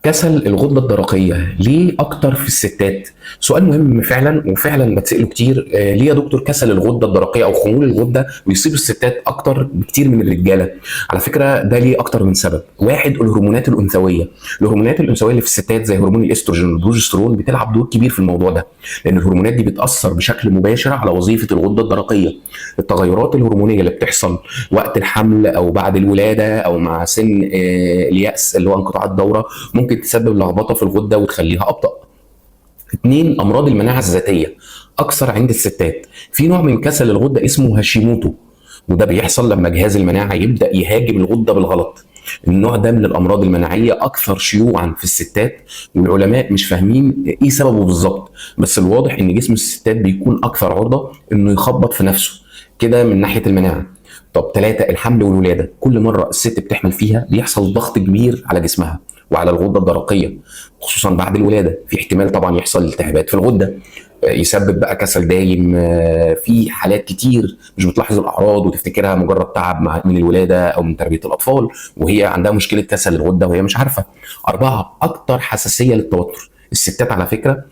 كسل الغدة الدرقية ليه أكتر في الستات؟ سؤال مهم فعلا وفعلا بتسأله كتير. ليه يا دكتور كسل الغدة الدرقية أو خمول الغدة بيصيب الستات أكتر بكتير من الرجالة؟ على فكرة ده ليه أكتر من سبب. واحد، الهرمونات الأنثوية. الهرمونات الأنثوية اللي في الستات زي هرمون الإستروجين والبروجسترون بتلعب دور كبير في الموضوع ده، لأن الهرمونات دي بتأثر بشكل مباشر على وظيفة الغدة الدرقية. التغيرات الهرمونية اللي بتحصل وقت الحمل أو بعد الولادة أو مع سن اليأس اللي هو انقطاع الدورة ممكن تسبب لخبطه في الغده وتخليها ابطا. اتنين، امراض المناعه الذاتيه اكثر عند الستات. في نوع من كسل الغده اسمه هاشيموتو، وده بيحصل لما جهاز المناعه يبدا يهاجم الغده بالغلط. النوع ده من الامراض المناعيه اكثر شيوعا في الستات، والعلماء مش فاهمين ايه سببه بالظبط، بس الواضح ان جسم الستات بيكون اكثر عرضه انه يخبط في نفسه كده من ناحيه المناعه. طب ثلاثة، الحمل والولادة. كل مرة الست بتحمل فيها بيحصل ضغط كبير على جسمها وعلى الغدة الدرقية، خصوصا بعد الولادة. في احتمال طبعا يحصل التهابات في الغدة، يسبب بقى كسل دايم. في حالات كتير مش بتلاحظ الأعراض وتفتكرها مجرد تعب من الولادة أو من تربية الأطفال، وهي عندها مشكلة كسل الغدة وهي مش عارفة. أربعة، أكتر حساسية للتوتر. الستات على فكره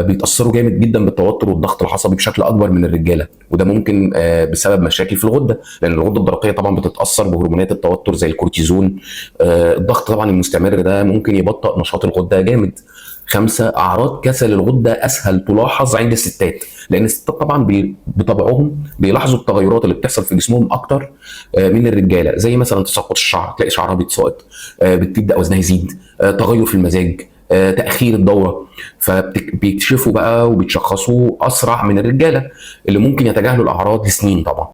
بيتاثروا جامد جدا بالتوتر والضغط العصبي بشكل اكبر من الرجاله، وده ممكن بسبب مشاكل في الغده، لان الغده الدرقيه طبعا بتتاثر بهرمونات التوتر زي الكورتيزون. الضغط طبعا المستمر ده ممكن يبطئ نشاط الغده جامد. خمسة، أعراض كسل الغدة أسهل تلاحظ عند الستات، لأن الستات طبعا بطبعهم بيلاحظوا التغيرات اللي بتحصل في جسمهم أكتر من الرجالة، زي مثلا تساقط الشعر، تلاقي شعرها بيتساقط، بتبدأ وزنها يزيد، تغير في المزاج، تاخير الدوره. فبيكتشفوا بقى وبيتشخصوا اسرع من الرجاله اللي ممكن يتجاهلوا الاعراض لسنين طبعا.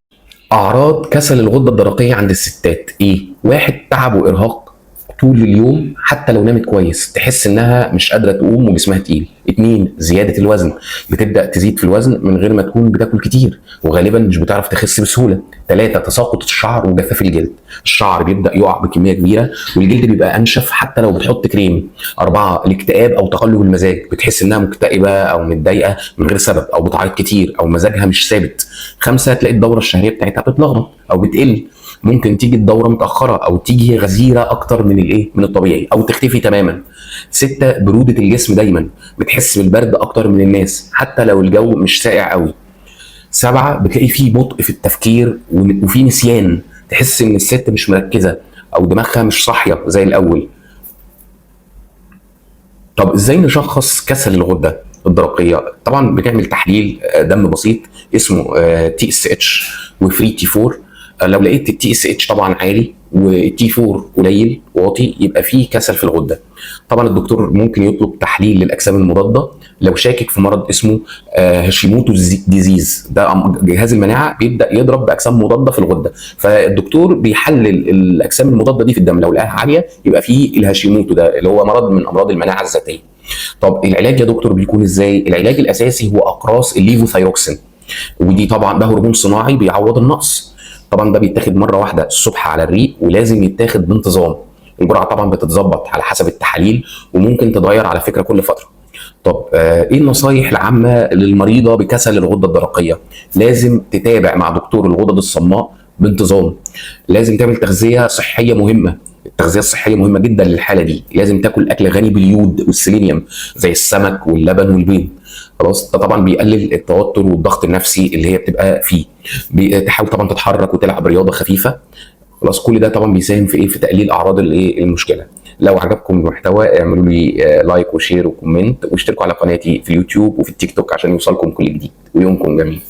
اعراض كسل الغده الدرقيه عند الستات ايه؟ واحد، تعب وارهاق طول اليوم حتى لو نامت كويس، تحس انها مش قادره تقوم وجسمها تقيل. اتنين، زياده الوزن، بتبدا تزيد في الوزن من غير ما تكون بتاكل كتير، وغالبا مش بتعرف تخس بسهوله. ثلاثة، تساقط الشعر وجفاف الجلد، الشعر بيبدا يقع بكميه كبيره والجلد بيبقى انشف حتى لو بتحط كريم. أربعة، الاكتئاب او تقلب المزاج، بتحس انها مكتئبه او متضايقه من غير سبب او بتعيط كتير او مزاجها مش ثابت. خمسة، تلاقي الدوره الشهريه بتاعتها بتتلخبط او بتقل، ممكن تيجي الدوره متاخره او تيجي غزيره اكتر من من الطبيعي او تختفي تماما. ستة، بروده الجسم دايما، بتحس بالبرد اكتر من الناس حتى لو الجو مش ساقع قوي. سبعة، بتلاقي فيه بطء في التفكير وفي نسيان، تحس ان الست مش مركزه او دماغها مش صاحيه زي الاول. طب ازاي نشخص كسل الغده الدرقيه؟ طبعا بنعمل تحليل دم بسيط اسمه تي اس اتش وفري تي 4. لو لقيت التي اس اتش طبعا عالي والتي 4 قليل واطي يبقى فيه كسل في الغده. طبعا الدكتور ممكن يطلب تحليل للاجسام المضاده لو شاكك في مرض اسمه هاشيموتو ديزيز. ده جهاز المناعه بيبدا يضرب باجسام مضاده في الغده، فالدكتور بيحلل الاجسام المضاده دي في الدم، لو لقاها عاليه يبقى فيه الهاشيموتو ده اللي هو مرض من امراض المناعه الذاتيه. طب العلاج يا دكتور بيكون ازاي؟ العلاج الاساسي هو اقراص الليفوثايروكسين، ودي طبعا ده هرمون صناعي بيعوض النقص. طبعا ده بيتاخد مره واحده الصبح على الريق ولازم يتاخد بانتظام. الجرعه طبعا بتتظبط على حسب التحاليل وممكن تتغير على فكره كل فتره. طب ايه النصايح العامه للمريضه بكسل الغده الدرقيه؟ لازم تتابع مع دكتور الغدد الصماء بانتظام، لازم تعمل تغذيه صحيه مهمه. التغذيه الصحيه مهمه جدا للحاله دي، لازم تاكل اكل غني باليود والسيلينيوم زي السمك واللبن والبيض. خلاص، ده طبعا بيقلل التوتر والضغط النفسي اللي هي بتبقى فيه. تحاول طبعا تتحرك وتلعب رياضه خفيفه. خلاص، كل ده طبعا بيساهم في في تقليل اعراض المشكله. لو عجبكم المحتوى اعملوا لي لايك وشير وكومنت، واشتركوا على قناتي في اليوتيوب وفي التيك توك عشان يوصلكم كل جديد، ويومكم جميل.